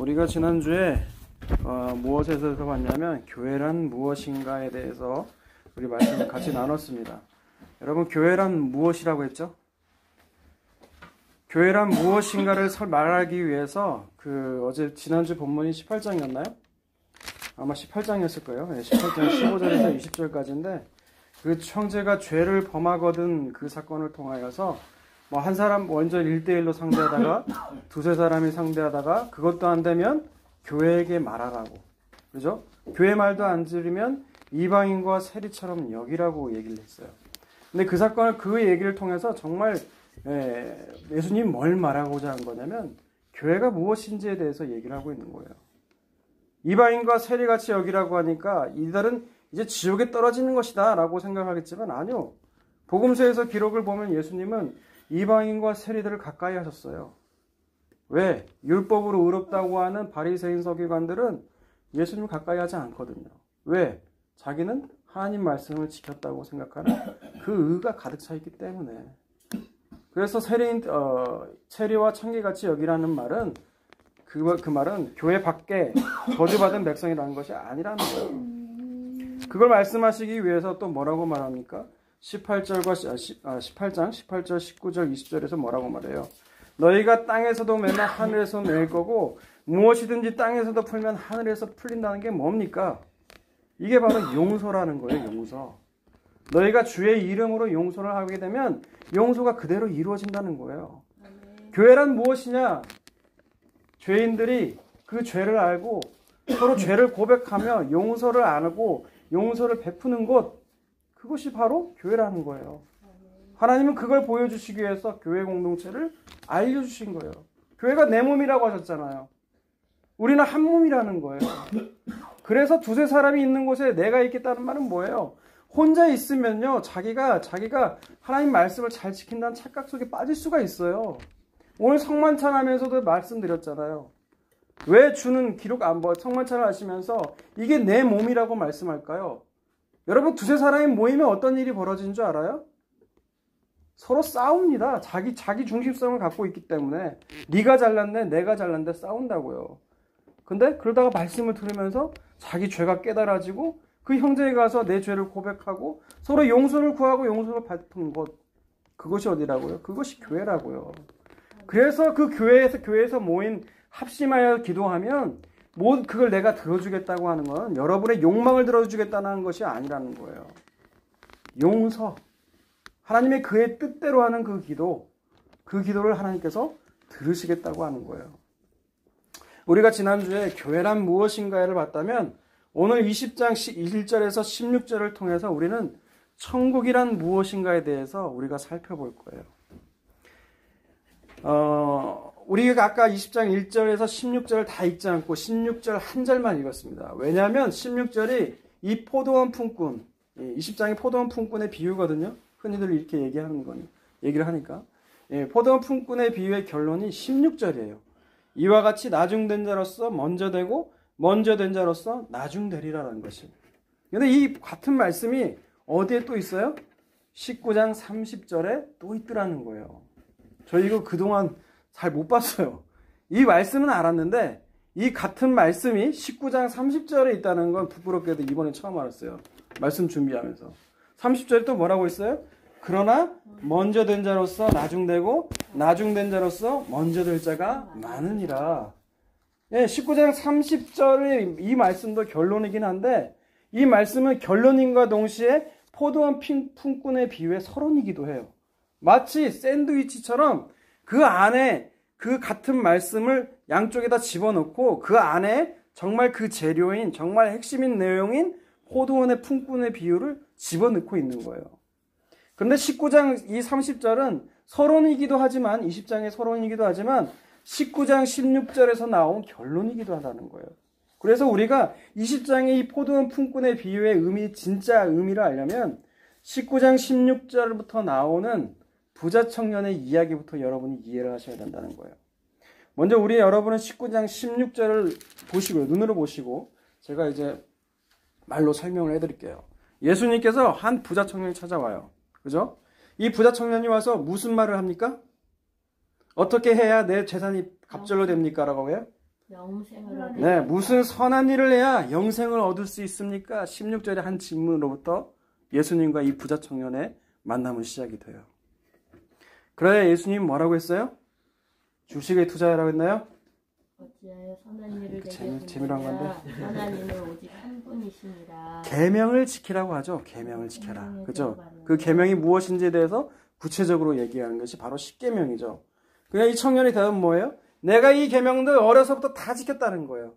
우리가 지난주에 무엇에서 봤냐면 교회란 무엇인가에 대해서 우리 말씀을 같이 나눴습니다. 여러분, 교회란 무엇이라고 했죠? 교회란 무엇인가를 말하기 위해서 어제 지난주 본문이 18장이었나요? 아마 18장이었을 거예요. 18장 15절에서 20절까지인데 그 형제가 죄를 범하거든 그 사건을 통하여서 한 사람 먼저 1대1로 상대하다가 두세 사람이 상대하다가 그것도 안 되면 교회에게 말하라고. 그죠? 교회 말도 안 들으면 이방인과 세리처럼 여기라고 얘기를 했어요. 근데 그 사건을 그 얘기를 통해서 정말 예수님 뭘 말하고자 한 거냐면 교회가 무엇인지에 대해서 얘기를 하고 있는 거예요. 이방인과 세리같이 여기라고 하니까 이들은 이제 지옥에 떨어지는 것이다 라고 생각하겠지만 아니요. 복음서에서 기록을 보면 예수님은 이방인과 세리들을 가까이 하셨어요. 왜? 율법으로 의롭다고 하는 바리새인 서기관들은 예수님을 가까이 하지 않거든요. 왜? 자기는 하나님 말씀을 지켰다고 생각하는 그 의가 가득 차 있기 때문에. 그래서 세리와 청개같이 여기라는 말은 그 말은 교회 밖에 저주받은 백성이라는 것이 아니라는 거예요. 그걸 말씀하시기 위해서 또 뭐라고 말합니까? 18장 18절 19절 20절에서 뭐라고 말해요? 너희가 땅에서도 매면 하늘에서 맬 거고 무엇이든지 땅에서도 풀면 하늘에서 풀린다는 게 뭡니까? 이게 바로 용서라는 거예요. 용서. 너희가 주의 이름으로 용서를 하게 되면 용서가 그대로 이루어진다는 거예요. 교회란 무엇이냐? 죄인들이 그 죄를 알고 서로 죄를 고백하며 용서를 안고 용서를 베푸는 곳, 그것이 바로 교회라는 거예요. 하나님은 그걸 보여주시기 위해서 교회 공동체를 알려주신 거예요. 교회가 내 몸이라고 하셨잖아요. 우리는 한 몸이라는 거예요. 그래서 두세 사람이 있는 곳에 내가 있겠다는 말은 뭐예요? 혼자 있으면요, 자기가 하나님 말씀을 잘 지킨다는 착각 속에 빠질 수가 있어요. 오늘 성만찬하면서도 말씀드렸잖아요. 왜 주는 성만찬을 하시면서 이게 내 몸이라고 말씀할까요? 여러분, 두세 사람이 모이면 어떤 일이 벌어지는 줄 알아요? 서로 싸웁니다. 자기 중심성을 갖고 있기 때문에 네가 잘났네, 내가 잘났네 싸운다고요. 근데 그러다가 말씀을 들으면서 자기 죄가 깨달아지고 그 형제에 가서 내 죄를 고백하고 서로 용서를 구하고 용서를 받는 것, 그것이 어디라고요? 그것이 교회라고요. 그래서 그 교회에서 모인 합심하여 기도하면 그걸 내가 들어주겠다고 하는 건 여러분의 욕망을 들어주겠다는 것이 아니라는 거예요. 용서. 하나님의 그의 뜻대로 하는 그 기도를 하나님께서 들으시겠다고 하는 거예요. 우리가 지난주에 교회란 무엇인가를 봤다면 오늘 20장 1절에서 16절을 통해서 우리는 천국이란 무엇인가에 대해서 우리가 살펴볼 거예요. 우리가 아까 20장 1절에서 16절을 다 읽지 않고 16절 한 절만 읽었습니다. 왜냐하면 16절이 이 포도원 품꾼, 20장이 포도원 품꾼의 비유거든요. 흔히들 이렇게 얘기를 하니까. 포도원 품꾼의 비유의 결론이 16절이에요. 이와 같이 나중된 자로서 먼저 되고 먼저 된 자로서 나중되리라는 것입니다. 그런데 이 같은 말씀이 어디에 또 있어요? 19장 30절에 또 있더라는 거예요. 저 이거 그동안 잘 못 봤어요. 이 말씀은 알았는데 이 같은 말씀이 19장 30절에 있다는 건 부끄럽게도 이번에 처음 알았어요. 말씀 준비하면서. 30절에 또 뭐라고 있어요? 그러나 먼저 된 자로서 나중되고 나중된 자로서 먼저 될 자가 많으니라. 19장 30절의 이 말씀도 결론이긴 한데 이 말씀은 결론인과 동시에 포도원 품꾼의 비유의 서론이기도 해요. 마치 샌드위치처럼 그 안에 그 같은 말씀을 양쪽에다 집어넣고 그 안에 정말 그 재료인 정말 핵심인 내용인 포도원의 품꾼의 비유를 집어넣고 있는 거예요. 그런데 19장 이 30절은 서론이기도 하지만 20장의 서론이기도 하지만 19장 16절에서 나온 결론이기도 하다는 거예요. 그래서 우리가 20장의 이 포도원 품꾼의 비유의 진짜 의미를 알려면 19장 16절부터 나오는 부자 청년의 이야기부터 여러분이 이해를 하셔야 된다는 거예요. 먼저 여러분은 19장 16절을 보시고요. 눈으로 보시고 제가 이제 말로 설명을 해드릴게요. 예수님께서 한 부자 청년이 찾아와요. 그죠? 이 부자 청년이 와서 무슨 말을 합니까? 어떻게 해야 내 재산이 갑절로 됩니까? 라고 해요. 영생을 얻을 네, 무슨 선한 일을 해야 영생을 얻을 수 있습니까? 16절의 한 질문으로부터 예수님과 이 부자 청년의 만남은 시작이 돼요. 그래야 예수님 뭐라고 했어요? 주식에 투자하라고 했나요? 어찌하여 선한 일을 재미난 건데. 하나님은 오직 한 분이시니라. 계명을 지키라고 하죠. 계명을 지켜라. 그죠? 그 계명이 무엇인지에 대해서 구체적으로 얘기하는 것이 바로 십계명이죠. 그냥 이 청년의 대답은 뭐예요? 내가 이 계명들 어려서부터 다 지켰다는 거예요.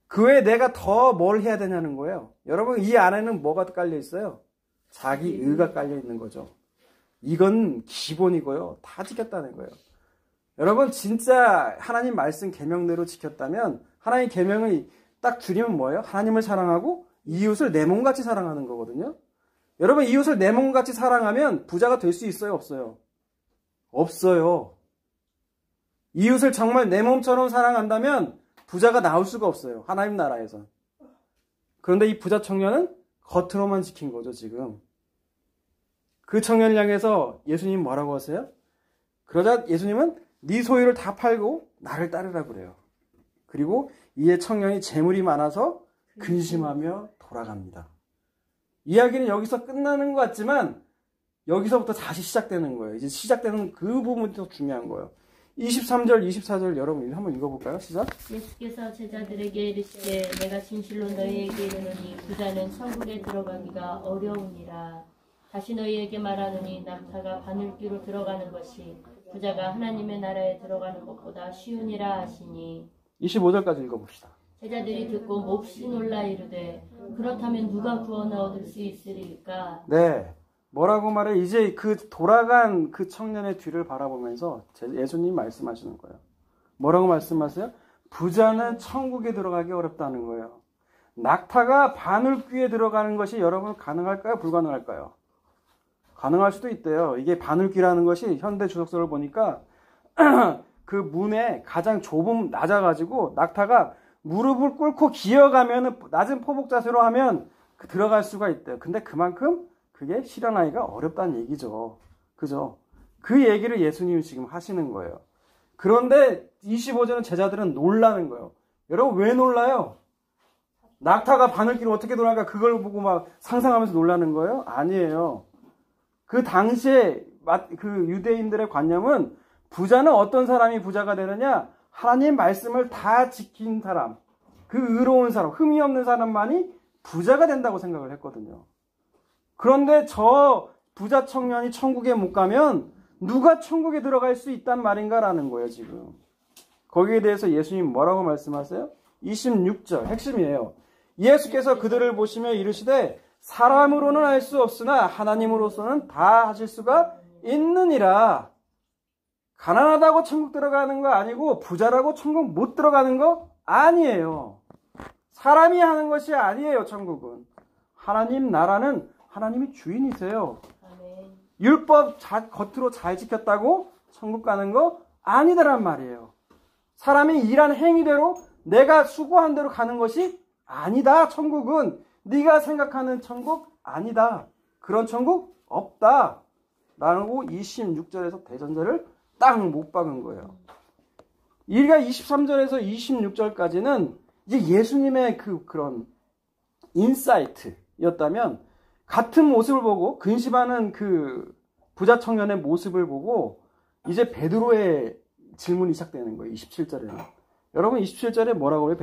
그 외에 내가 더 뭘 해야 되냐는 거예요. 여러분, 이 안에는 뭐가 깔려 있어요? 자기 의가 깔려 있는 거죠. 이건 기본이고요. 다 지켰다는 거예요. 여러분, 진짜 하나님 말씀 계명대로 지켰다면 하나님 계명을 딱 줄이면 뭐예요? 하나님을 사랑하고 이웃을 내 몸같이 사랑하는 거거든요. 여러분, 이웃을 내 몸같이 사랑하면 부자가 될 수 있어요? 없어요? 없어요. 이웃을 정말 내 몸처럼 사랑한다면 부자가 나올 수가 없어요. 하나님 나라에서. 그런데 이 부자 청년은 겉으로만 지킨 거죠, 지금. 그 청년을 향해서 예수님 뭐라고 하세요? 그러자 예수님은 네 소유를 다 팔고 나를 따르라 그래요. 그리고 이에 청년이 재물이 많아서 근심하며 돌아갑니다. 이야기는 여기서 끝나는 것 같지만 여기서부터 다시 시작되는 거예요. 이제 시작되는 그 부분이 더 중요한 거예요. 23절, 24절 여러분 한번 읽어볼까요? 시작. 예수께서 제자들에게 이르시되 내가 진실로 너희에게 이르노니 부자는 천국에 들어가기가 어려우니라. 다시 너희에게 말하노니 낙타가 바늘귀로 들어가는 것이 부자가 하나님의 나라에 들어가는 것보다 쉬우니라 하시니. 25절까지 읽어봅시다. 제자들이 듣고 몹시 놀라 이르되 그렇다면 누가 구원을 얻을 수 있으리까? 네. 뭐라고 말해? 이제 그 돌아간 그 청년의 뒤를 바라보면서 예수님 말씀하시는 거예요. 뭐라고 말씀하세요? 부자는 천국에 들어가기 어렵다는 거예요. 낙타가 바늘귀에 들어가는 것이 여러분 가능할까요? 불가능할까요? 가능할 수도 있대요. 이게 바늘귀라는 것이 현대 주석서를 보니까 그 문에 가장 좁음 낮아가지고 낙타가 무릎을 꿇고 기어가면 낮은 포복 자세로 하면 들어갈 수가 있대요. 근데 그만큼 그게 실현하기가 어렵다는 얘기죠. 그죠? 그 얘기를 예수님이 지금 하시는 거예요. 그런데 25절은 제자들은 놀라는 거예요. 여러분 왜 놀라요? 낙타가 바늘귀로 어떻게 돌아갈까 그걸 보고 막 상상하면서 놀라는 거예요? 아니에요. 그 당시에 그 유대인들의 관념은 부자는 어떤 사람이 부자가 되느냐? 하나님 말씀을 다 지킨 사람, 그 의로운 사람, 흠이 없는 사람만이 부자가 된다고 생각을 했거든요. 그런데 저 부자 청년이 천국에 못 가면 누가 천국에 들어갈 수 있단 말인가라는 거예요, 지금. 거기에 대해서 예수님 뭐라고 말씀하세요? 26절, 핵심이에요. 예수께서 그들을 보시며 이르시되 사람으로는 알 수 없으나 하나님으로서는 다 하실 수가 있느니라. 가난하다고 천국 들어가는 거 아니고 부자라고 천국 못 들어가는 거 아니에요. 사람이 하는 것이 아니에요, 천국은. 하나님 나라는 하나님이 주인이세요. 율법 겉으로 잘 지켰다고 천국 가는 거 아니다란 말이에요. 사람이 일한 행위대로 내가 수고한 대로 가는 것이 아니다. 천국은 네가 생각하는 천국 아니다. 그런 천국 없다. 라고 26절에서 대전제를 딱 못 박은 거예요. 우리가 23절에서 26절까지는 이제 예수님의 그런 인사이트였다면 같은 모습을 보고 근심하는 그 부자 청년의 모습을 보고 이제 베드로의 질문이 시작되는 거예요. 27절에는. 여러분 27절에 뭐라고 해요?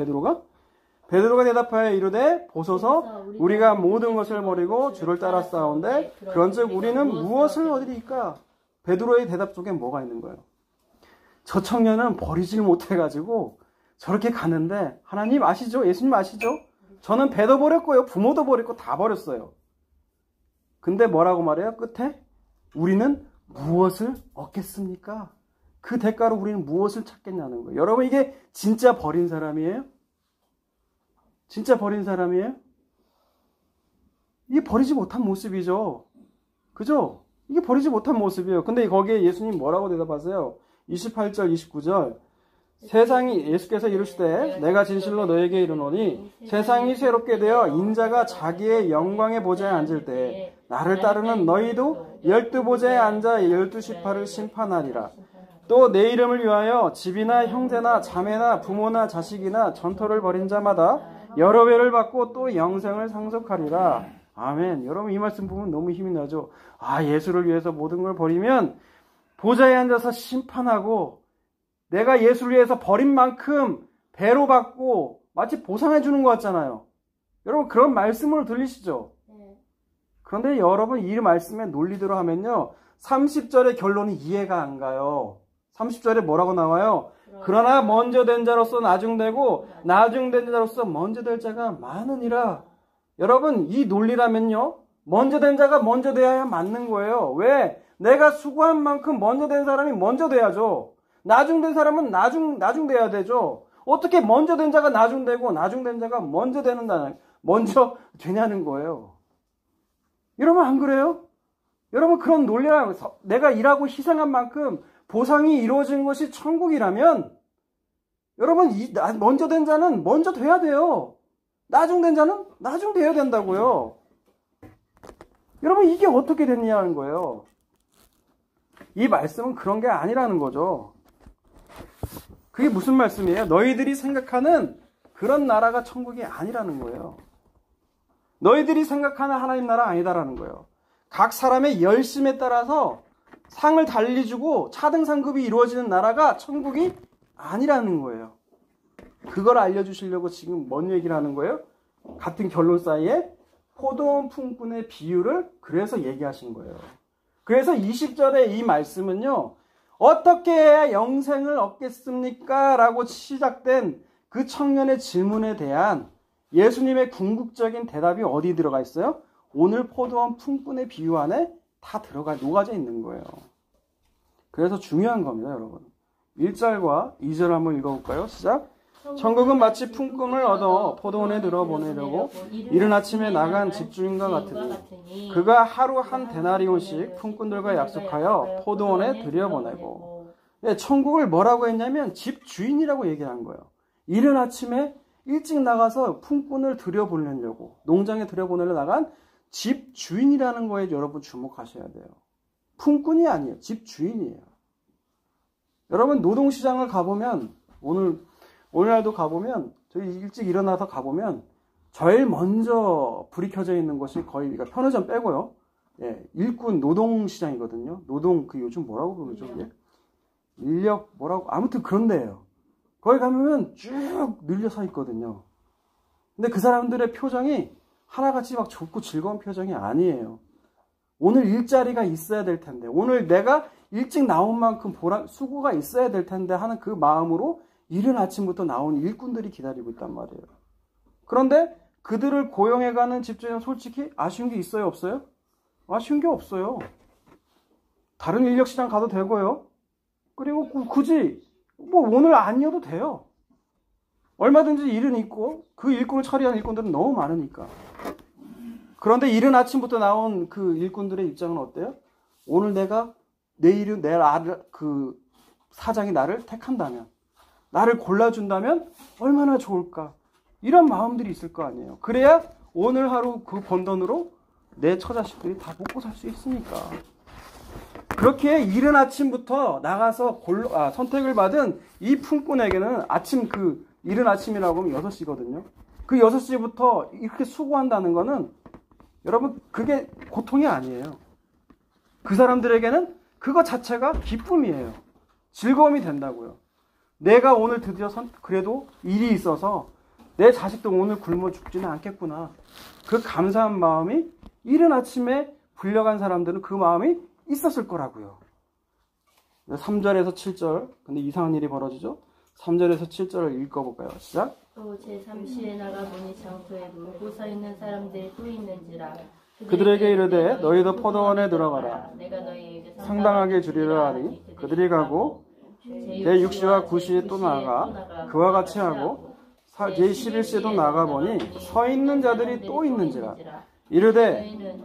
베드로가 대답하여 이르되 보소서 우리가 모든 것을 버리고 주를 따라 싸운데 그런즉 우리는 무엇을 얻으리까? 베드로의 대답 속에 뭐가 있는 거예요? 저 청년은 버리질 못해가지고 저렇게 가는데 하나님 아시죠? 예수님 아시죠? 저는 배도 버렸고요. 부모도 버렸고 다 버렸어요. 근데 뭐라고 말해요? 끝에? 우리는 무엇을 얻겠습니까? 그 대가로 우리는 무엇을 찾겠냐는 거예요. 여러분 이게 진짜 버린 사람이에요? 진짜 버린 사람이에요? 이게 버리지 못한 모습이죠. 그죠? 이게 버리지 못한 모습이에요. 근데 거기에 예수님 뭐라고 대답하세요? 28절, 29절. 세상이 예수께서 이르시되 내가 진실로 너에게 이르노니 세상이 새롭게 되어 인자가 자기의 영광의 보좌에 앉을 때 나를 따르는 너희도 12 보좌에 앉아 12 지파를 심판하리라. 또 내 이름을 위하여 집이나 형제나 자매나 부모나 자식이나 전토를 벌인 자마다 여러 배를 받고 또 영생을 상속하리라. 아멘. 여러분 이 말씀 보면 너무 힘이 나죠. 예수를 위해서 모든 걸 버리면 보좌에 앉아서 심판하고 내가 예수를 위해서 버린 만큼 배로 받고 마치 보상해 주는 것 같잖아요. 여러분 그런 말씀으로 들리시죠? 그런데 여러분 이 말씀의 논리대로 하면요. 30절의 결론이 이해가 안 가요. 30절에 뭐라고 나와요? 그러나 먼저 된 자로서 나중되고 나중된 자로서 먼저 될 자가 많으니라. 여러분 이 논리라면요. 먼저 된 자가 먼저 돼야 맞는 거예요. 왜? 내가 수고한 만큼 먼저 된 사람이 먼저 돼야죠. 나중된 사람은 나중 돼야 되죠. 어떻게 먼저 된 자가 나중되고 나중된 자가 먼저 되냐는 거예요. 여러분 안 그래요? 여러분 그런 논리라 내가 일하고 희생한 만큼 보상이 이루어진 것이 천국이라면 여러분 먼저 된 자는 먼저 돼야 돼요. 나중된 자는 나중 돼야 된다고요. 여러분 이게 어떻게 됐냐는 거예요. 이 말씀은 그런 게 아니라는 거죠. 그게 무슨 말씀이에요? 너희들이 생각하는 그런 나라가 천국이 아니라는 거예요. 너희들이 생각하는 하나님 나라 아니다라는 거예요. 각 사람의 열심에 따라서 상을 달리 주고 차등 상급이 이루어지는 나라가 천국이 아니라는 거예요. 그걸 알려주시려고 지금 뭔 얘기를 하는 거예요? 같은 결론 사이에 포도원 품꾼의 비유를 그래서 얘기하신 거예요. 그래서 20절의 이 말씀은요. 어떻게 해야 영생을 얻겠습니까? 라고 시작된 그 청년의 질문에 대한 예수님의 궁극적인 대답이 어디 들어가 있어요? 오늘 포도원 품꾼의 비유 안에 다 녹아져 있는 거예요. 그래서 중요한 겁니다, 여러분. 1절과 2절 한번 읽어볼까요? 시작. 천국은 마치 품꾼을 얻어 포도원에 들어보내려고 이른 아침에 나간 집주인과 같으니 그가 하루 한 데나리온씩 품꾼들과 약속하여 포도원에 들여보내고. 천국을 뭐라고 했냐면 집주인이라고 얘기한 거예요. 이른 아침에 일찍 나가서 품꾼을 들여보내려고 농장에 들여보내려 나간 집주인이라는 거에 여러분 주목하셔야 돼요. 품꾼이 아니에요. 집주인이에요. 여러분 노동시장을 가보면 오늘날도 가보면 저희 일찍 일어나서 가보면 제일 먼저 불이 켜져 있는 곳이 거의 그러니까 편의점 빼고요. 일꾼 노동시장이거든요. 요즘 뭐라고 부르죠? 인력 뭐라고 아무튼 그런 데예요. 거기 가면 쭉 늘려 서 있거든요. 근데 그 사람들의 표정이 하나같이 막 좋고 즐거운 표정이 아니에요. 오늘 일자리가 있어야 될 텐데, 오늘 내가 일찍 나온 만큼 수고가 있어야 될 텐데 하는 그 마음으로 이른 아침부터 나온 일꾼들이 기다리고 있단 말이에요. 그런데 그들을 고용해가는 집주인은 솔직히 아쉬운 게 있어요? 없어요? 아쉬운 게 없어요. 다른 인력시장 가도 되고요. 그리고 굳이 오늘 아니어도 돼요. 얼마든지 일은 있고 그 일꾼을 처리하는 일꾼들은 너무 많으니까. 그런데 이른 아침부터 나온 그 일꾼들의 입장은 어때요? 오늘 내일은 그 사장이 나를 택한다면, 나를 골라준다면 얼마나 좋을까. 이런 마음들이 있을 거 아니에요. 그래야 오늘 하루 그 번 돈으로 내 처자식들이 다 먹고 살 수 있으니까. 그렇게 이른 아침부터 나가서 선택을 받은 이 품꾼에게는 이른 아침이라고 하면 6시거든요. 그 6시부터 이렇게 수고한다는 거는 여러분 그게 고통이 아니에요. 그 사람들에게는 그거 자체가 기쁨이에요. 즐거움이 된다고요. 내가 오늘 드디어 그래도 일이 있어서 내 자식도 오늘 굶어 죽지는 않겠구나. 그 감사한 마음이 이른 아침에 불려간 사람들은 그 마음이 있었을 거라고요. 3절에서 7절. 근데 이상한 일이 벌어지죠. 3절에서 7절을 읽어볼까요? 시작. 또 제3시에 나가보니 장소에 울고 서 있는 사람들이 또 있는지라. 그들에게 이르되 너희도 포도원에 들어가라. 내가 너희에게 상당하게 주리라 하니 그들이 가고 제6시와 9시에 또 나가 그와 같이 하고 제11시에도 나가보니 서 있는 자들이 또 있는지라. 이르되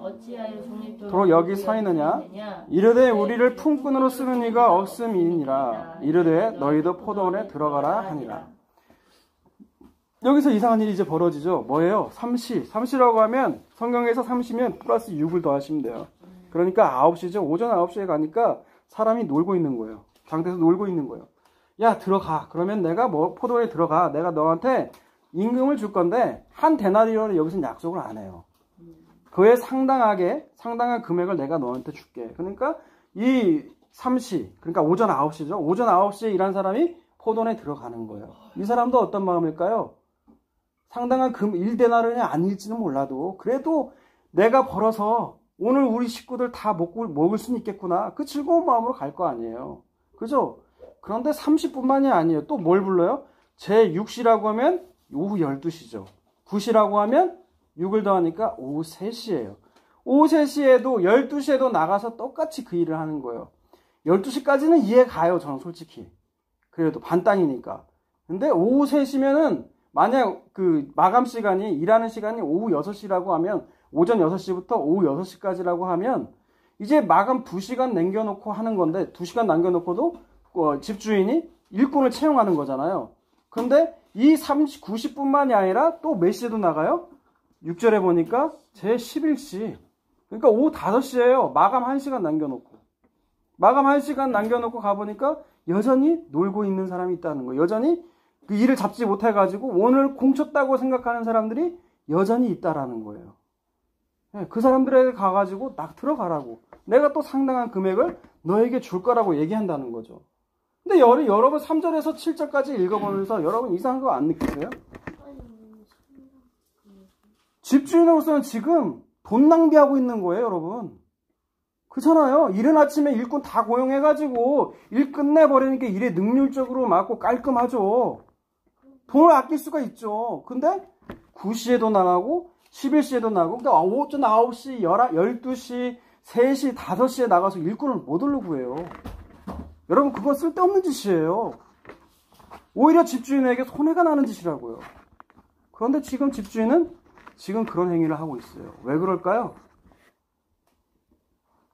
도로 여기 서 있느냐? 이르되 우리를 품꾼으로 쓰는 이가 없음이니라. 이르되 너희도 포도원에 들어가라 하니라. 여기서 이상한 일이 이제 벌어지죠. 뭐예요? 3시라고 하면 성경에서 3시면 플러스 6을 더하시면 돼요. 그러니까 9시죠. 오전 9시에 가니까 사람이 놀고 있는 거예요. 상태에서 놀고 있는 거예요. 야, 들어가. 그러면 내가 포도원에 들어가. 내가 너한테 임금을 줄 건데 한 데나리온을 여기서는 약속을 안 해요. 그에 상당한 금액을 내가 너한테 줄게. 그러니까 이 삼시, 그러니까 오전 9시죠. 오전 9시에 일한 사람이 포도원에 들어가는 거예요. 이 사람도 어떤 마음일까요? 상당한 1데나리온이 아닐지는 몰라도 그래도 내가 벌어서 오늘 우리 식구들 다 먹을 수는 있겠구나. 그 즐거운 마음으로 갈 거 아니에요. 그죠? 그런데 30분만이 아니에요. 또 뭘 불러요? 제 6시라고 하면 오후 12시죠. 9시라고 하면 6을 더하니까 오후 3시예요. 오후 3시에도 12시에도 나가서 똑같이 그 일을 하는 거예요. 12시까지는 이해 가요. 저는 솔직히. 그래도 반땅이니까. 근데 오후 3시면은 만약 그 마감 시간이 일하는 시간이 오후 6시라고 하면 오전 6시부터 오후 6시까지라고 하면 이제 마감 2시간 남겨놓고 하는 건데 2시간 남겨놓고도 집주인이 일꾼을 채용하는 거잖아요. 근데 이 90분만이 아니라 또 몇 시에도 나가요? 6절에 보니까 제 11시. 그러니까 오후 5시예요. 마감 1시간 남겨놓고. 마감 1시간 남겨놓고 가보니까 여전히 놀고 있는 사람이 있다는 거예요. 여전히 그 일을 잡지 못해가지고 오늘 공쳤다고 생각하는 사람들이 여전히 있다라는 거예요. 그 사람들에게 가가지고 딱 들어가라고. 내가 또 상당한 금액을 너에게 줄 거라고 얘기한다는 거죠. 근데 여러분 3절에서 7절까지 읽어보면서 여러분 이상한 거 안 느끼세요? 집주인으로서는 지금 돈 낭비하고 있는 거예요, 여러분. 그렇잖아요. 이른 아침에 일꾼 다 고용해가지고 일 끝내버리는 게 일에 능률적으로 맞고 깔끔하죠. 돈을 아낄 수가 있죠. 근데 9시에도 나가고 11시에도 나가고 그러니까 오전 9시, 12시, 3시, 5시에 나가서 일꾼을 뭐들로 구해요. 여러분 그건 쓸데없는 짓이에요. 오히려 집주인에게 손해가 나는 짓이라고요. 그런데 지금 집주인은 지금 그런 행위를 하고 있어요. 왜 그럴까요?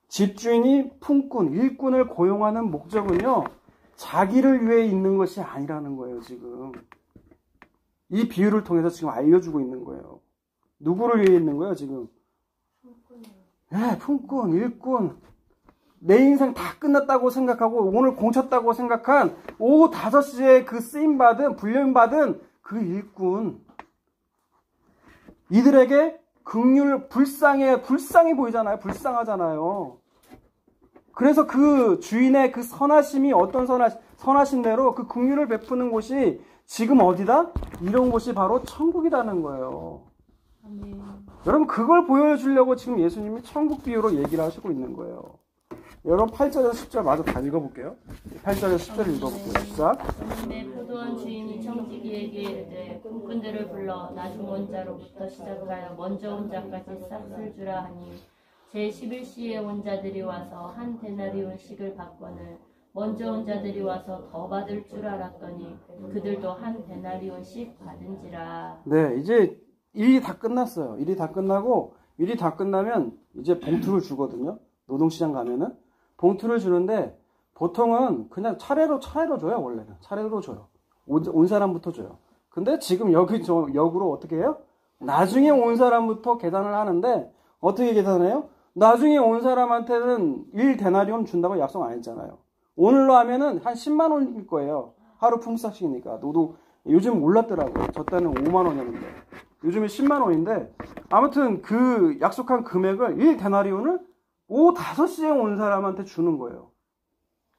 집주인이 품꾼, 일꾼을 고용하는 목적은요. 자기를 위해 있는 것이 아니라는 거예요. 지금. 이 비유를 통해서 지금 알려주고 있는 거예요. 누구를 위해 있는 거예요? 지금. 네, 품꾼, 일꾼. 내 인생 다 끝났다고 생각하고 오늘 공쳤다고 생각한 오후 5시에 그 쓰임받은, 불려받은 그 일꾼. 이들에게 불쌍해 보이잖아요. 불쌍하잖아요. 그래서 그 주인의 그 선하심이 어떤 선하신 대로 그 긍휼을 베푸는 곳이 지금 어디다? 이런 곳이 바로 천국이라는 거예요. 아멘. 여러분 그걸 보여주려고 지금 예수님이 천국 비유로 얘기를 하시고 있는 거예요. 여러분 8절에서 10절 마저 다 읽어볼게요. 8절에서 10절 읽어볼게요. 시작. 내 포도원 주인이 청지기에게 이르되 품꾼들을 불러 나중 온 자로부터 시작하여 먼저 온 자까지 싹쓸 주라 하니 제 11시에 온 자들이 와서 한 데나리온씩을 받거늘 먼저 온 자들이 와서 더 받을 줄 알았더니 그들도 한 데나리온씩 받은지라. 네, 이제 일이 다 끝났어요. 일이 다 끝나면 이제 봉투를 주거든요. 노동시장 가면은 봉투를 주는데 보통은 그냥 차례로 줘요. 원래는 차례로 줘요. 온 사람부터 줘요. 근데 지금 역으로 어떻게 해요? 나중에 온 사람부터 계산을 하는데 어떻게 계산해요? 나중에 온 사람한테는 1데나리온 준다고 약속 안 했잖아요. 오늘로 하면은 한 10만 원일 거예요. 하루 품삯이니까. 너도 요즘 올랐더라고요. 저 때는 5만 원이었는데. 요즘에 10만 원인데 아무튼 그 약속한 금액을 1데나리온을 오후 5시에 온 사람한테 주는 거예요.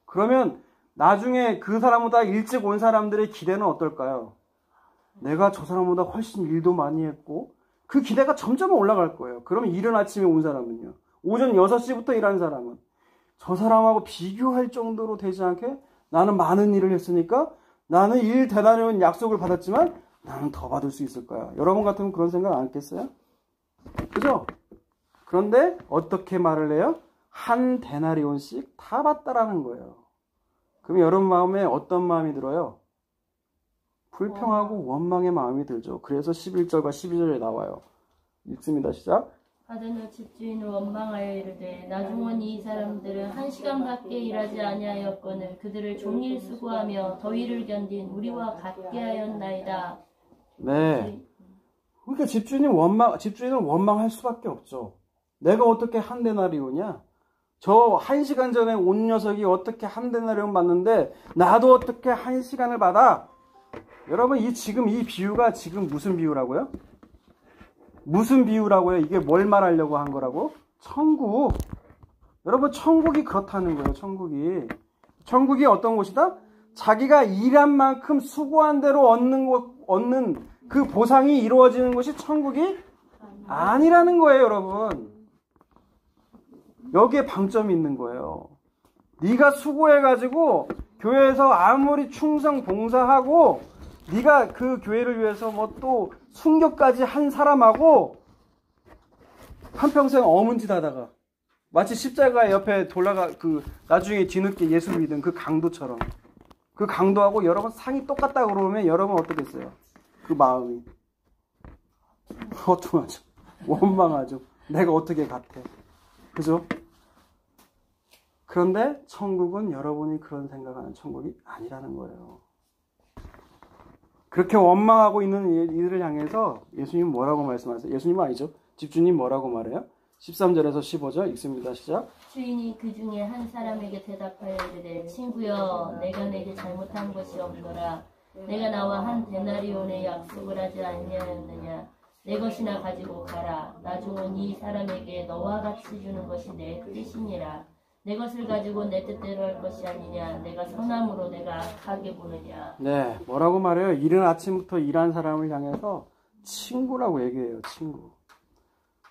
그러면 나중에 그 사람보다 일찍 온 사람들의 기대는 어떨까요? 내가 저 사람보다 훨씬 일도 많이 했고 그 기대가 점점 올라갈 거예요. 그러면 이른 아침에 온 사람은요. 오전 6시부터 일하는 사람은 저 사람하고 비교할 정도로 되지 않게 나는 많은 일을 했으니까 나는 1데나리온 약속을 받았지만 나는 더 받을 수 있을 거야. 여러분 같으면 그런 생각 안 했겠어요? 그죠? 그런데 어떻게 말을 해요? 한 데나리온씩 다 받다라는 거예요. 그럼 여러분 마음에 어떤 마음이 들어요? 불평하고 원망의 마음이 들죠. 그래서 11절과 12절에 나와요. 읽습니다. 시작. 받은 후 집주인을 원망하여 이르되 나중 온 이 사람들은 1시간밖에 일하지 아니하였거늘 그들을 종일 수고하며 더위를 견딘 우리와 같게 하였나이다. 네. 그러니까 집주인은 원망할 수밖에 없죠. 내가 어떻게 한 데나리온이야? 저 1시간 전에 온 녀석이 어떻게 한 데나리온 받는데 나도 어떻게 1시간을 받아? 여러분 지금 이 비유가 지금 무슨 비유라고요? 무슨 비유라고요? 이게 뭘 말하려고 한 거라고? 천국. 여러분 천국이 그렇다는 거예요. 천국이 어떤 곳이다? 자기가 일한 만큼 수고한 대로 얻는 그 보상이 이루어지는 것이 천국이 아니라는 거예요, 여러분. 여기에 방점이 있는 거예요. 네가 수고해가지고 교회에서 아무리 충성 봉사하고 네가 그 교회를 위해서 뭐 또 순교까지 한 사람하고 한평생 어문짓 하다가 마치 십자가 옆에 나중에 뒤늦게 예수 믿은 그 강도처럼 그 강도하고 여러분 상이 똑같다 그러면 여러분 어떻겠어요? 그 마음이 허통하죠. 원망하죠. 내가 어떻게 같아. 그죠? 그런데 천국은 여러분이 그런 생각하는 천국이 아니라는 거예요. 그렇게 원망하고 있는 이들을 향해서 예수님 뭐라고 말씀하세요? 예수님은 아니죠. 집주님 뭐라고 말해요? 13절에서 15절 읽습니다. 시작. 주인이 그 중에 한 사람에게 대답하여 이르되 친구여 내가 내게 잘못한 것이 없노라. 내가 나와 한 데나리온의 약속을 하지 아니하였느냐. 내 것이나 가지고 가라. 나중은 이 사람에게 너와 같이 주는 것이 내 뜻이니라. 내 것을 가지고 내 뜻대로 할 것이 아니냐. 내가 선함으로 내가 악하게 보느냐. 네, 뭐라고 말해요? 이른 아침부터 일한 사람을 향해서 친구라고 얘기해요. 친구.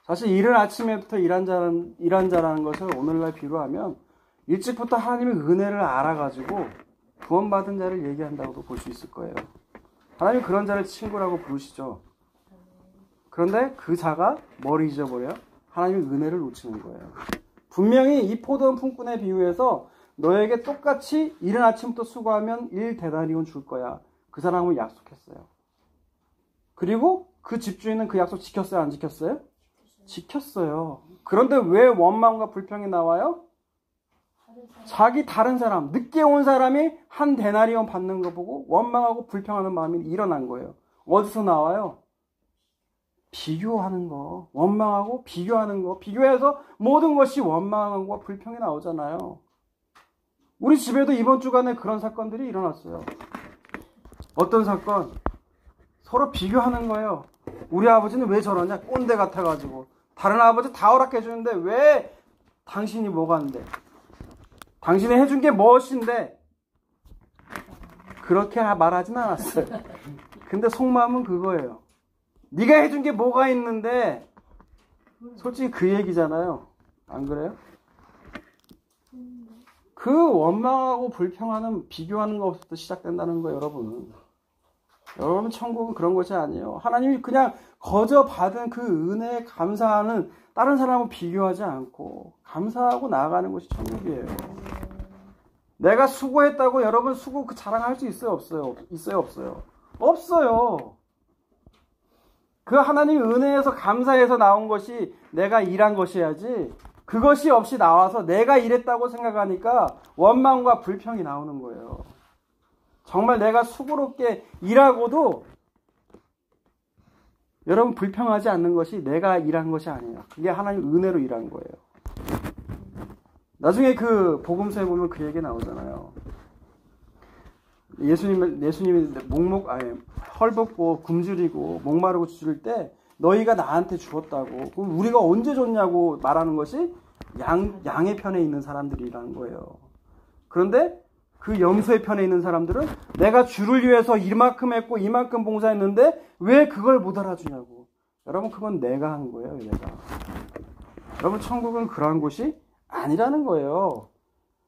사실 이른 아침에부터 일한 자라는 것을 오늘날 비유하면 일찍부터 하나님의 은혜를 알아가지고 구원받은 자를 얘기한다고도 볼 수 있을 거예요. 하나님 그런 자를 친구라고 부르시죠. 그런데 그 자가 뭘 잊어버려요? 하나님의 은혜를 놓치는 거예요. 분명히 이 포도원 품꾼의 비유에서 너에게 똑같이 이른 아침부터 수고하면 1데나리온 줄 거야. 그 사람은 약속했어요. 그리고 그 집주인은 그 약속 지켰어요? 안 지켰어요? 지켰어요. 그런데 왜 원망과 불평이 나와요? 자기 다른 사람, 늦게 온 사람이 1데나리온 받는 거 보고 원망하고 불평하는 마음이 일어난 거예요. 어디서 나와요? 비교하는 거, 원망하고 비교하는 거, 비교해서 모든 것이 원망과 불평이 나오잖아요. 우리 집에도 이번 주간에 그런 사건들이 일어났어요. 어떤 사건? 서로 비교하는 거예요. 우리 아버지는 왜 저러냐? 꼰대 같아가지고. 다른 아버지 다 허락해주는데 왜 당신이 뭐가 안 돼? 당신이 해준 게 무엇인데? 그렇게 말하진 않았어요. 근데 속마음은 그거예요. 네가 해준 게 뭐가 있는데? 솔직히 그 얘기잖아요. 안 그래요? 그 원망하고 불평하는 비교하는 것부터 시작된다는 거예요, 여러분. 여러분 천국은 그런 것이 아니에요. 하나님이 그냥 거저 받은 그 은혜에 감사하는 다른 사람하고 비교하지 않고 감사하고 나아가는 것이 천국이에요. 내가 수고했다고 여러분 수고 그 자랑할 수 있어요, 없어요? 있어요, 없어요? 없어요. 그 하나님의 은혜에서 감사해서 나온 것이 내가 일한 것이야지 그것이 없이 나와서 내가 일했다고 생각하니까 원망과 불평이 나오는 거예요. 정말 내가 수고롭게 일하고도 여러분 불평하지 않는 것이 내가 일한 것이 아니에요. 그게 하나님 은혜로 일한 거예요. 나중에 그 복음서에 보면 그 얘기 나오잖아요. 예수님이 헐벗고 굶주리고 목마르고 주줄 때 너희가 나한테 주었다고. 그럼 우리가 언제 줬냐고 말하는 것이 양의 편에 있는 사람들이라는 거예요. 그런데 그 염소의 편에 있는 사람들은 내가 주를 위해서 이만큼 했고 이만큼 봉사했는데 왜 그걸 못 알아주냐고. 여러분 그건 내가 한 거예요. 내가. 여러분 천국은 그러한 곳이 아니라는 거예요.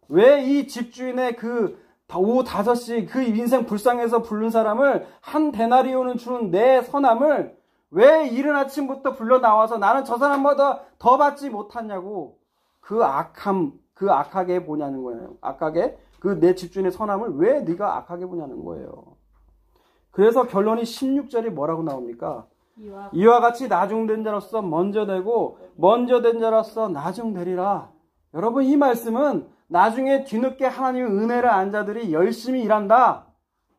왜 이 집주인의 그 오후 5시 그 인생 불쌍해서 부른 사람을 1데나리온은 주는 내 선함을 왜 이른 아침부터 불러 나와서 나는 저 사람보다 더 받지 못하냐고 그 악하게 보냐는 거예요. 악하게 그 내 집주인의 선함을 왜 네가 악하게 보냐는 거예요. 그래서 결론이 16절이 뭐라고 나옵니까? 이와 같이 나중된 자로서 먼저 되고 먼저 된 자로서 나중되리라. 여러분 이 말씀은 나중에 뒤늦게 하나님의 은혜를 안 자들이 열심히 일한다.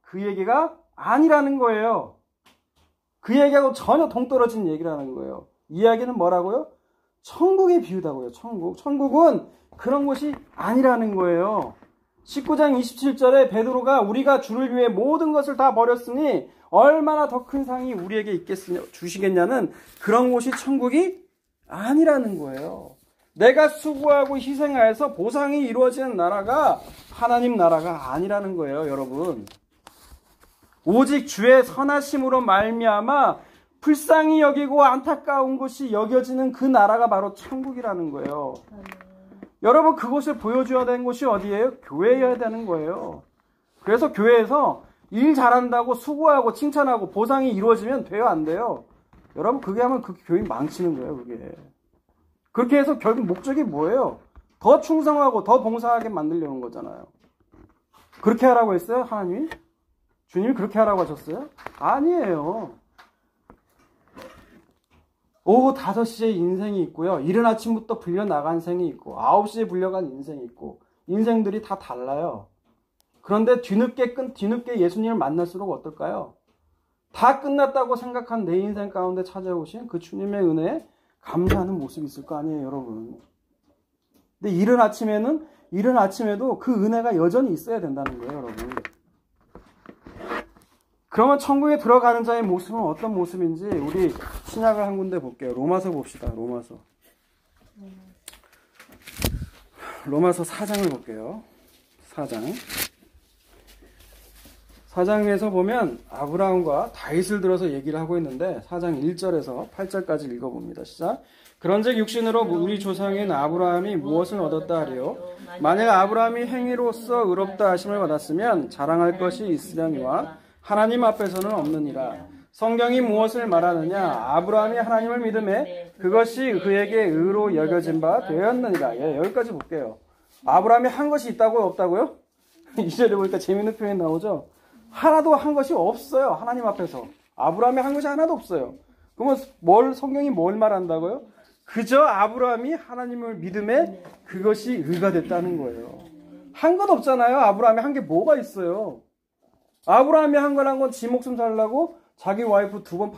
그 얘기가 아니라는 거예요. 그 얘기하고 전혀 동떨어진 얘기라는 거예요. 이 이야기는 뭐라고요? 천국에 비유다고요. 천국은 그런 곳이 아니라는 거예요. 19장 27절에 베드로가 우리가 주를 위해 모든 것을 다 버렸으니 얼마나 더 큰 상이 우리에게 주시겠냐는 그런 곳이 천국이 아니라는 거예요. 내가 수고하고 희생하여서 보상이 이루어지는 나라가 하나님 나라가 아니라는 거예요, 여러분. 오직 주의 선하심으로 말미암아 불쌍히 여기고 안타까운 것이 여겨지는 그 나라가 바로 천국이라는 거예요. 여러분, 그것을 보여줘야 되는 곳이 어디예요? 교회여야 되는 거예요. 그래서 교회에서 일 잘한다고 수고하고 칭찬하고 보상이 이루어지면 돼요, 안 돼요? 여러분, 그게 하면 그 교회 망치는 거예요, 그게. 그렇게 해서 결국 목적이 뭐예요? 더 충성하고 더 봉사하게 만들려는 거잖아요. 그렇게 하라고 했어요, 하나님이? 주님이 그렇게 하라고 하셨어요? 아니에요. 오후 5시에 인생이 있고요. 이른 아침부터 불려나간 생이 있고 9시에 불려간 인생이 있고 인생들이 다 달라요. 그런데 뒤늦게 예수님을 만날수록 어떨까요? 다 끝났다고 생각한 내 인생 가운데 찾아오신 그 주님의 은혜에 감사하는 모습이 있을 거 아니에요, 여러분. 근데 이른 아침에도 그 은혜가 여전히 있어야 된다는 거예요, 여러분. 그러면 천국에 들어가는 자의 모습은 어떤 모습인지 우리 신약을 한 군데 볼게요. 로마서 봅시다. 로마서 4장을 볼게요. 4장에서 보면 아브라함과 다윗을 들어서 얘기를 하고 있는데 4장 1절에서 8절까지 읽어봅니다. 시작. 그런즉 육신으로 우리 조상인 아브라함이 무엇을 얻었다 하리요? 만약 아브라함이 행위로서 의롭다 하심을 받았으면 자랑할 것이 있으려니와 하나님 앞에서는 없느니라. 성경이 무엇을 말하느냐? 아브라함이 하나님을 믿음에 그것이 그에게 의로 여겨진 바 되었느니라. 예, 여기까지 볼게요. 아브라함이 한 것이 있다고요? 없다고요? 2절에 보니까 재밌는 표현이 나오죠? 하나도 한 것이 없어요. 하나님 앞에서. 아브라함이 한 것이 하나도 없어요. 그러면 성경이 뭘 말한다고요? 그저 아브라함이 하나님을 믿음에 그것이 의가 됐다는 거예요. 한 것 없잖아요. 아브라함이 한 게 뭐가 있어요? 아브라함이 한 건 지 목숨 살라고 자기 와이프 2번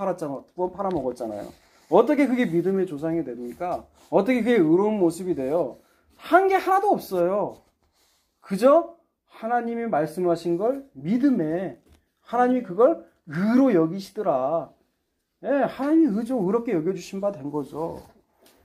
팔아먹었잖아요. 어떻게 그게 믿음의 조상이 됩니까? 어떻게 그게 의로운 모습이 돼요? 한 게 하나도 없어요. 그저 하나님이 말씀하신 걸 믿음에 하나님이 그걸 의로 여기시더라. 예, 하나님이 의롭게 여겨주신 바 된 거죠.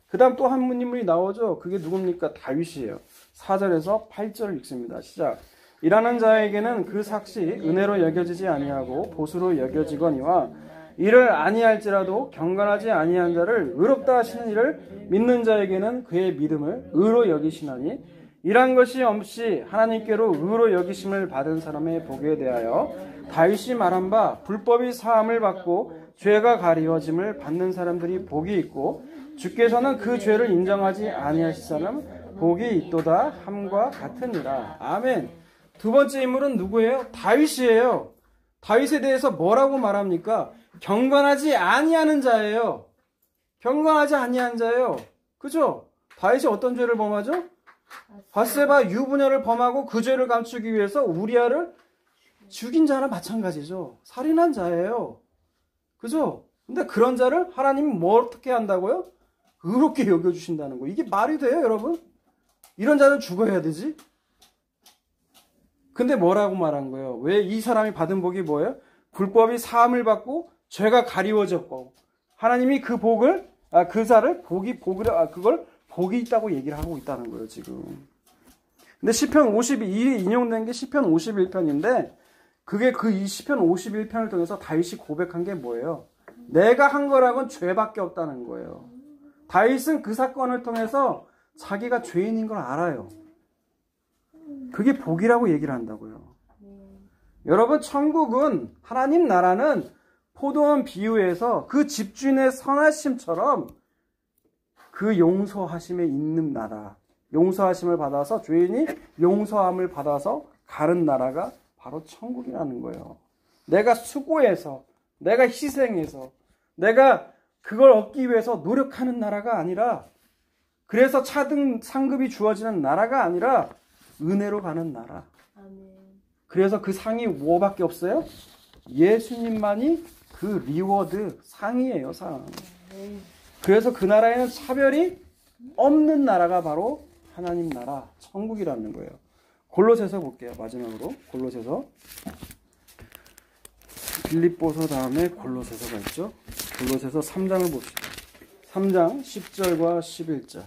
그 다음 또 한 인물이 나오죠. 그게 누굽니까? 다윗이에요. 4절에서 8절을 읽습니다. 시작. 일하는 자에게는 그 삭시 은혜로 여겨지지 아니하고 보수로 여겨지거니와 이를 아니할지라도 경건하지 아니한 자를 의롭다 하시는 이를 믿는 자에게는 그의 믿음을 의로 여기시나니 이란 것이 없이 하나님께로 의로 여기심을 받은 사람의 복에 대하여 다윗이 말한 바 불법이 사함을 받고 죄가 가리워짐을 받는 사람들이 복이 있고 주께서는 그 죄를 인정하지 아니하실 사람 복이 있도다 함과 같으니라. 아멘. 두 번째 인물은 누구예요? 다윗이에요. 다윗에 대해서 뭐라고 말합니까? 경건하지 아니하는 자예요. 경건하지 아니한 자예요. 그죠? 다윗이 어떤 죄를 범하죠? 밧세바 유부녀를 범하고 그 죄를 감추기 위해서 우리아를 죽인 자나 마찬가지죠. 살인한 자예요. 그죠? 근데 그런 자를 하나님이 뭐 어떻게 한다고요? 의롭게 여겨주신다는 거. 이게 말이 돼요, 여러분? 이런 자는 죽어야 되지? 근데 뭐라고 말한 거예요? 왜 이 사람이 받은 복이 뭐예요? 불법이 사함을 받고 죄가 가리워졌고 하나님이 그 복을 그걸 복이 있다고 얘기를 하고 있다는 거예요, 지금. 근데 시편 52에 인용된 게 시편 51편인데 그게 이 시편 51편을 통해서 다윗이 고백한 게 뭐예요? 내가 한 거라곤 죄밖에 없다는 거예요. 다윗은 그 사건을 통해서 자기가 죄인인 걸 알아요. 그게 복이라고 얘기를 한다고요. 여러분, 천국은 하나님 나라는 포도원 비유에서 그 집주인의 선하심처럼 그 용서하심에 있는 나라, 용서하심을 받아서 죄인이 용서함을 받아서 가는 나라가 바로 천국이라는 거예요. 내가 수고해서, 내가 희생해서, 내가 그걸 얻기 위해서 노력하는 나라가 아니라, 그래서 차등 상급이 주어지는 나라가 아니라 은혜로 가는 나라. 그래서 그 상이 뭐밖에 없어요? 예수님만이 그 리워드 상이에요, 상. 그래서 그 나라에는 차별이 없는 나라가 바로 하나님 나라, 천국이라는 거예요. 골로새서 볼게요. 마지막으로 골로새서. 빌립보서 다음에 골로새서가 있죠. 골로새서 3장을 봅시다. 3장 10절과 11절.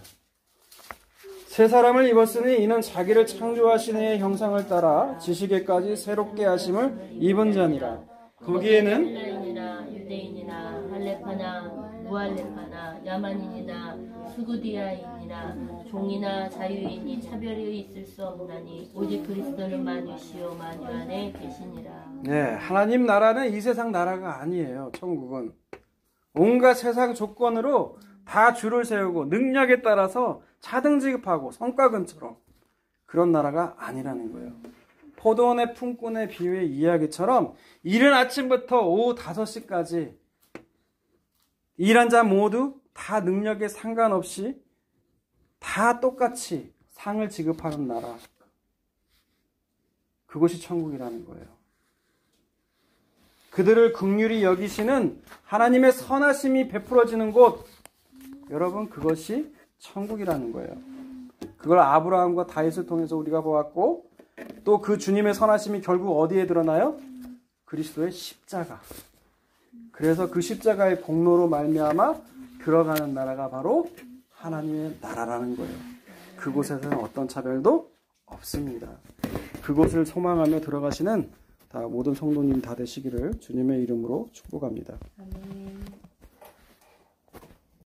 새 사람을 입었으니 이는 자기를 창조하신 이의 형상을 따라 지식에까지 새롭게 하심을 입은 자니라. 거기에는 헬라인이나 유대인이나 할레파나 무할레파나 야만인이나 수구디아인이나 종이나 자유인이 차별이 있을 수 없나니 오직 그리스도는 만유시요 만유 안에 계시니라. 네, 하나님 나라는 이 세상 나라가 아니에요. 천국은 온갖 세상 조건으로 다 줄을 세우고 능력에 따라서 차등 지급하고 성과금처럼 그런 나라가 아니라는 거예요. 포도원의 품꾼의 비유의 이야기처럼 이른 아침부터 오후 5시까지 일한 자 모두 다 능력에 상관없이 다 똑같이 상을 지급하는 나라. 그것이 천국이라는 거예요. 그들을 긍휼히 여기시는 하나님의 선하심이 베풀어지는 곳, 여러분 그것이 천국이라는 거예요. 그걸 아브라함과 다윗을 통해서 우리가 보았고 또 그 주님의 선하심이 결국 어디에 드러나요? 그리스도의 십자가. 그래서 그 십자가의 공로로 말미암아 들어가는 나라가 바로 하나님의 나라라는 거예요. 그곳에서는 어떤 차별도 없습니다. 그곳을 소망하며 들어가시는 다 모든 성도님 다 되시기를 주님의 이름으로 축복합니다. 아멘.